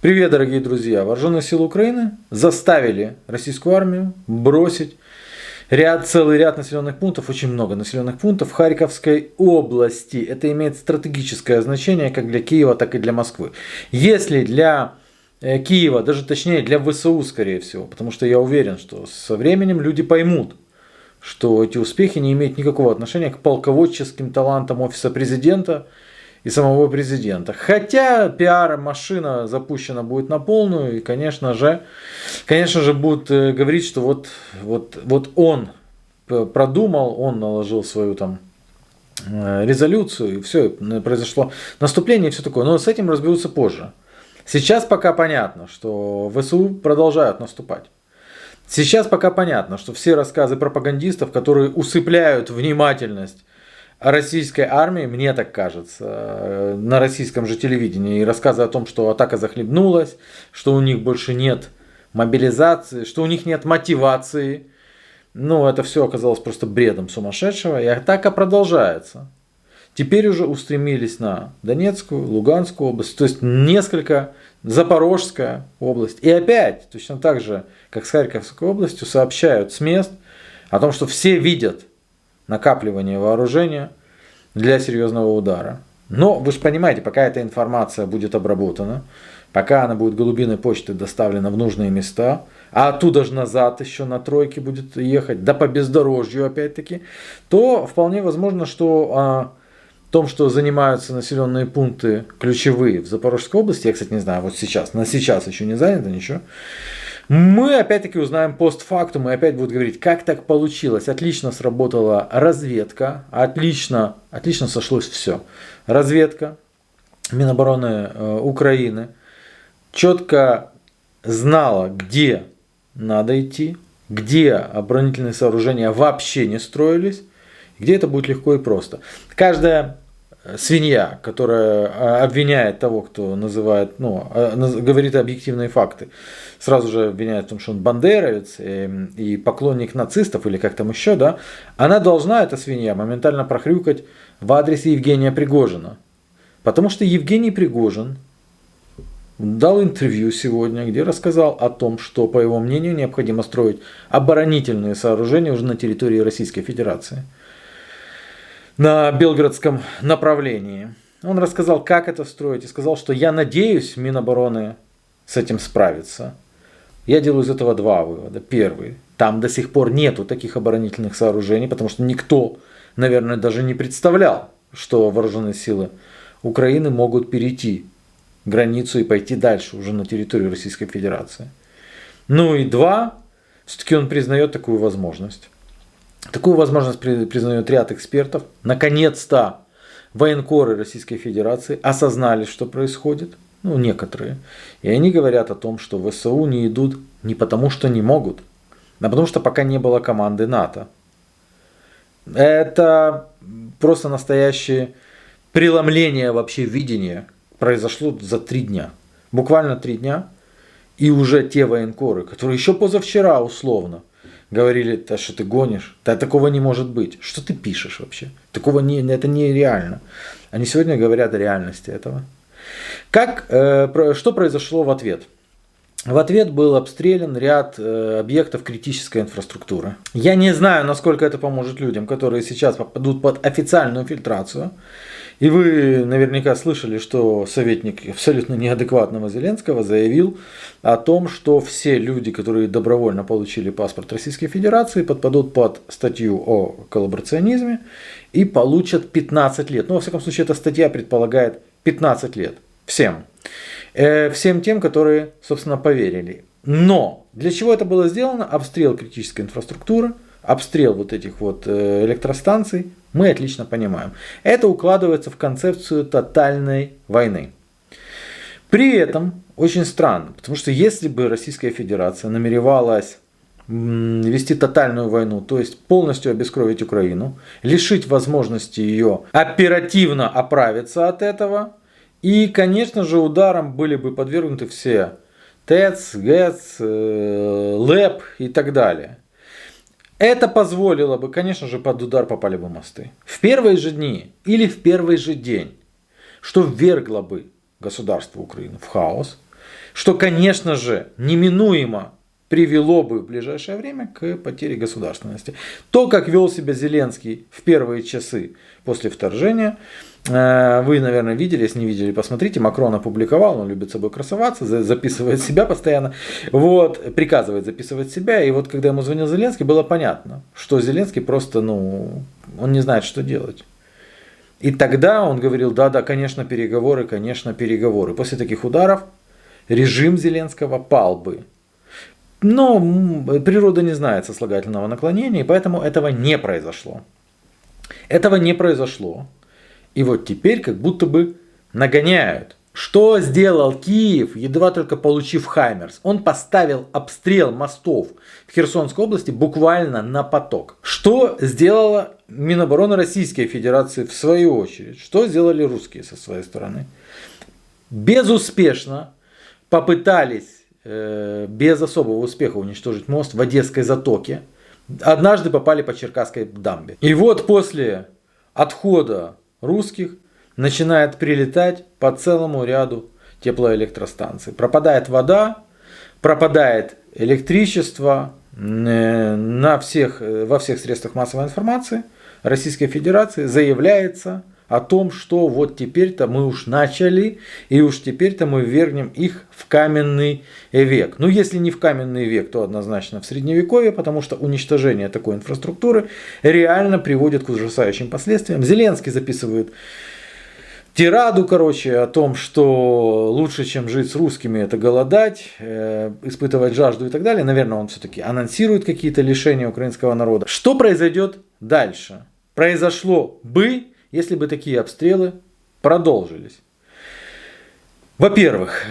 Привет, дорогие друзья! Вооруженные силы Украины заставили российскую армию бросить целый ряд населенных пунктов, очень много населенных пунктов в Харьковской области. Это имеет стратегическое значение как для Киева, так и для Москвы. Если для Киева, даже точнее для ВСУ, скорее всего, потому что я уверен, что со временем люди поймут, что эти успехи не имеют никакого отношения к полководческим талантам офиса президента и самого президента. Хотя пиар-машина запущена будет на полную, и, конечно же будут говорить, что вот он продумал, он наложил свою там резолюцию, и все, произошло наступление и все такое. Но с этим разберутся позже. Сейчас пока понятно, что ВСУ продолжают наступать. Сейчас пока понятно, что все рассказы пропагандистов, которые усыпляют внимательность российской армии, мне так кажется, на российском же телевидении, и рассказы о том, что атака захлебнулась, что у них больше нет мобилизации, что у них нет мотивации, это все оказалось просто бредом сумасшедшего, и атака продолжается. Теперь уже устремились на Донецкую, Луганскую область, то есть несколько, Запорожская область. И опять, точно так же, как с Харьковской областью, сообщают с мест о том, что все видят накапливание вооружения для серьезного удара. Но вы же понимаете, пока эта информация будет обработана, пока она будет голубиной почтой доставлена в нужные места, а оттуда же назад еще на тройке будет ехать, да по бездорожью опять-таки, то вполне возможно, что о том, что занимаются населенные пункты ключевые в Запорожской области, я, кстати, не знаю, вот сейчас, на сейчас еще не занято ничего, мы опять-таки узнаем постфактум и опять будут говорить, как так получилось. Отлично сработала разведка, отлично сошлось все. Разведка Минобороны Украины четко знала, где надо идти, где оборонительные сооружения вообще не строились, где это будет легко и просто. Каждая свинья, которая обвиняет того, кто называет, говорит объективные факты, сразу же обвиняет в том, что он бандеровец и поклонник нацистов или как там еще, да, она должна, эта свинья, моментально прохрюкать в адрес Евгения Пригожина. Потому что Евгений Пригожин дал интервью сегодня, где рассказал о том, что, по его мнению, необходимо строить оборонительные сооружения уже на территории Российской Федерации. На Белгородском направлении. Он рассказал, как это строить, и сказал, что я надеюсь, Минобороны с этим справится. Я делаю из этого два вывода. Первый. Там до сих пор нету таких оборонительных сооружений, потому что никто, наверное, даже не представлял, что вооруженные силы Украины могут перейти границу и пойти дальше, уже на территорию Российской Федерации. И два. Все-таки он признает такую возможность. Такую возможность признает ряд экспертов. Наконец-то военкоры Российской Федерации осознали, что происходит. Некоторые. И они говорят о том, что ВСУ не идут не потому, что не могут, а потому, что пока не было команды НАТО. Это просто настоящее преломление вообще видения произошло за 3 дня. Буквально 3 дня. И уже те военкоры, которые еще позавчера условно говорили, да что ты гонишь, да такого не может быть, что ты пишешь вообще, это нереально. Они сегодня говорят о реальности этого. Что произошло в ответ? В ответ был обстрелян ряд объектов критической инфраструктуры. Я не знаю, насколько это поможет людям, которые сейчас попадут под официальную фильтрацию. И вы наверняка слышали, что советник абсолютно неадекватного Зеленского заявил о том, что все люди, которые добровольно получили паспорт Российской Федерации, подпадут под статью о коллаборационизме и получат 15 лет. Во всяком случае, эта статья предполагает 15 лет всем. Всем тем, которые, собственно, поверили. Но для чего это было сделано? Обстрел критической инфраструктуры, обстрел вот этих электростанций, мы отлично понимаем. Это укладывается в концепцию тотальной войны. При этом очень странно, потому что если бы Российская Федерация намеревалась вести тотальную войну, то есть полностью обескровить Украину, лишить возможности ее оперативно оправиться от этого, и, конечно же, ударом были бы подвергнуты все ТЭЦ, ГЭЦ, ЛЭП и так далее. Это позволило бы, конечно же, под удар попали бы мосты. В первые же дни или в первый же день, что ввергло бы государство Украины в хаос. Что, конечно же, неминуемо привело бы в ближайшее время к потере государственности. То, как вел себя Зеленский в первые часы после вторжения, вы, наверное, видели, если не видели, посмотрите, Макрон опубликовал, он любит собой красоваться, записывает себя постоянно, вот, приказывает записывать себя, и вот когда ему звонил Зеленский, было понятно, что Зеленский просто, он не знает, что делать. И тогда он говорил, да, конечно, переговоры, конечно, переговоры. После таких ударов режим Зеленского пал бы. Но природа не знает сослагательного наклонения, и поэтому этого не произошло. Этого не произошло. И вот теперь как будто бы нагоняют. Что сделал Киев, едва только получив Хаймерс? Он поставил обстрел мостов в Херсонской области буквально на поток. Что сделала Минобороны Российской Федерации в свою очередь? Что сделали русские со своей стороны? Безуспешно попытались без особого успеха уничтожить мост в Одесской затоке. Однажды попали по Черкасской дамбе. И вот после отхода русских начинает прилетать по целому ряду теплоэлектростанций. Пропадает вода, пропадает электричество во всех средствах массовой информации Российской Федерации заявляется о том, что вот теперь-то мы уж начали, и уж теперь-то мы ввергнем их в каменный век. Ну, если не в каменный век, то однозначно в средневековье, потому что уничтожение такой инфраструктуры реально приводит к ужасающим последствиям. Зеленский записывает тираду, о том, что лучше, чем жить с русскими, это голодать, испытывать жажду и так далее. Наверное, он все-таки анонсирует какие-то лишения украинского народа. Что произойдет дальше? Произошло бы, если бы такие обстрелы продолжились. Во-первых,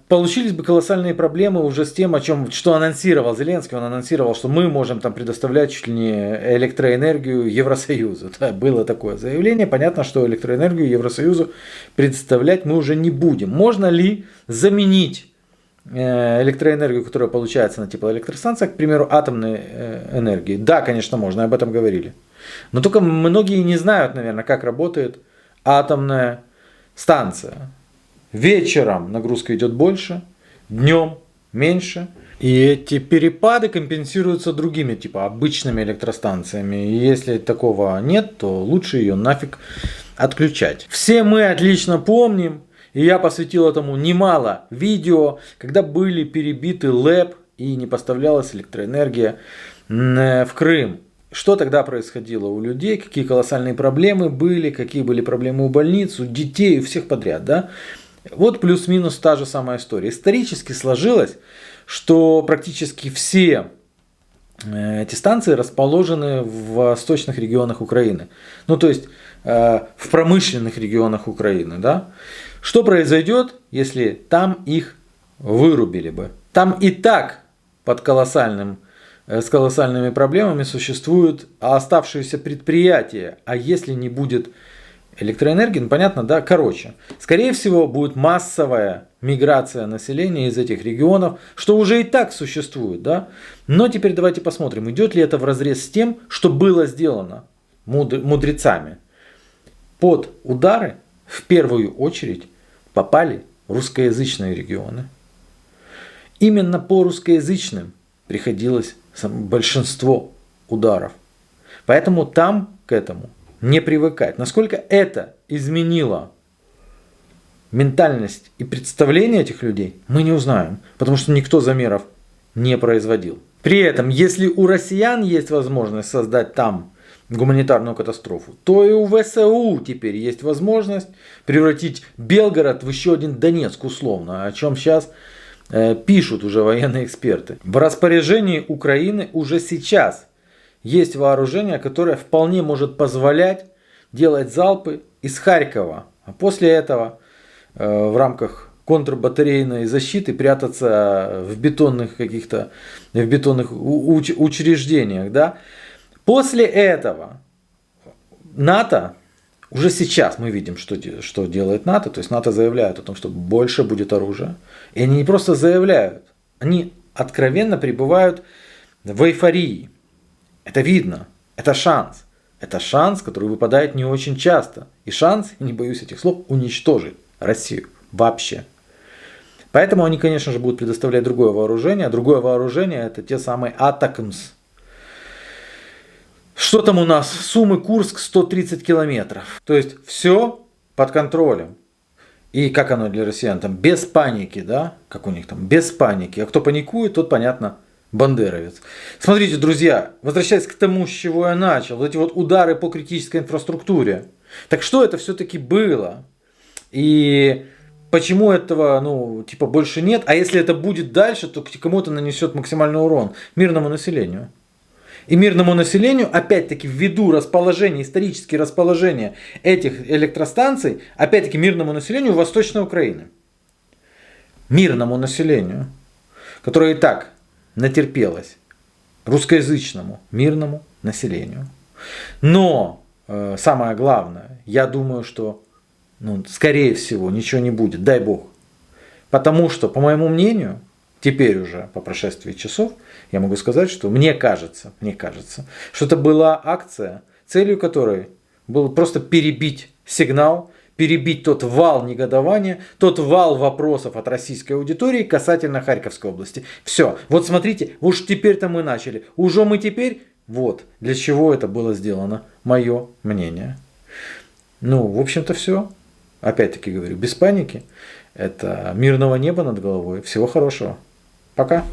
получились бы колоссальные проблемы уже с тем, что анонсировал Зеленский. Он анонсировал, что мы можем там предоставлять чуть ли не электроэнергию Евросоюзу. Да, было такое заявление. Понятно, что электроэнергию Евросоюзу предоставлять мы уже не будем. Можно ли заменить электроэнергию, которая получается на теплоэлектростанциях, к примеру, атомной энергией? Да, конечно, можно, об этом говорили. Но только многие не знают, наверное, как работает атомная станция. Вечером нагрузка идет больше, днем меньше. И эти перепады компенсируются другими, типа обычными электростанциями. И если такого нет, то лучше ее нафиг отключать. Все мы отлично помним, и я посвятил этому немало видео, когда были перебиты ЛЭП и не поставлялась электроэнергия в Крым. Что тогда происходило у людей, какие колоссальные проблемы были, какие были проблемы у больниц, у детей, у всех подряд. Да? Вот плюс-минус та же самая история. Исторически сложилось, что практически все эти станции расположены в восточных регионах Украины. Ну, то есть в промышленных регионах Украины. Да? Что произойдет, если там их вырубили бы? Там и так с колоссальными проблемами существуют оставшиеся предприятия. А если не будет электроэнергии, понятно, да? Короче, скорее всего, будет массовая миграция населения из этих регионов, что уже и так существует, да? Но теперь давайте посмотрим, идет ли это вразрез с тем, что было сделано мудрецами. Под удары в первую очередь попали русскоязычные регионы. Именно по русскоязычным приходилось большинство ударов. Поэтому там к этому не привыкать. Насколько это изменило ментальность и представление этих людей, мы не узнаем, потому что никто замеров не производил. При этом, если у россиян есть возможность создать там гуманитарную катастрофу, то и у ВСУ теперь есть возможность превратить Белгород в еще один Донецк условно, о чем сейчас пишут уже военные эксперты. В распоряжении Украины уже сейчас есть вооружение, которое вполне может позволять делать залпы из Харькова. А после этого в рамках контрбатарейной защиты прятаться в бетонных учреждениях. Да? После этого НАТО, уже сейчас мы видим, что делает НАТО. То есть НАТО заявляет о том, что больше будет оружия. И они не просто заявляют, они откровенно пребывают в эйфории. Это видно, это шанс. Это шанс, который выпадает не очень часто. И шанс, не боюсь этих слов, уничтожить Россию вообще. Поэтому они, конечно же, будут предоставлять другое вооружение. А другое вооружение это те самые Атакмс. Что там у нас? Сумы, Курск 130 километров. То есть все под контролем. И как оно для россиян? Там без паники, да? Как у них там? Без паники. А кто паникует, тот, понятно, бандеровец. Смотрите, друзья, возвращаясь к тому, с чего я начал. Вот эти вот удары по критической инфраструктуре. Так что это все-таки было? И почему этого, больше нет? А если это будет дальше, то кому это нанесет максимальный урон? Мирному населению. И мирному населению, опять-таки, ввиду расположения, исторически расположения этих электростанций, опять-таки, мирному населению Восточной Украины. Мирному населению, которое и так натерпелось, русскоязычному мирному населению. Но, самое главное, я думаю, что, скорее всего, ничего не будет, дай бог. Потому что, по моему мнению, теперь уже по прошествии часов я могу сказать, что мне кажется, что это была акция, целью которой было просто перебить сигнал, перебить тот вал негодования, тот вал вопросов от российской аудитории касательно Харьковской области. Все, вот смотрите, уж теперь-то мы начали. Уже мы теперь, вот, для чего это было сделано, мое мнение. В общем-то все. Опять-таки говорю, без паники. Это мирного неба над головой. Всего хорошего. Пока.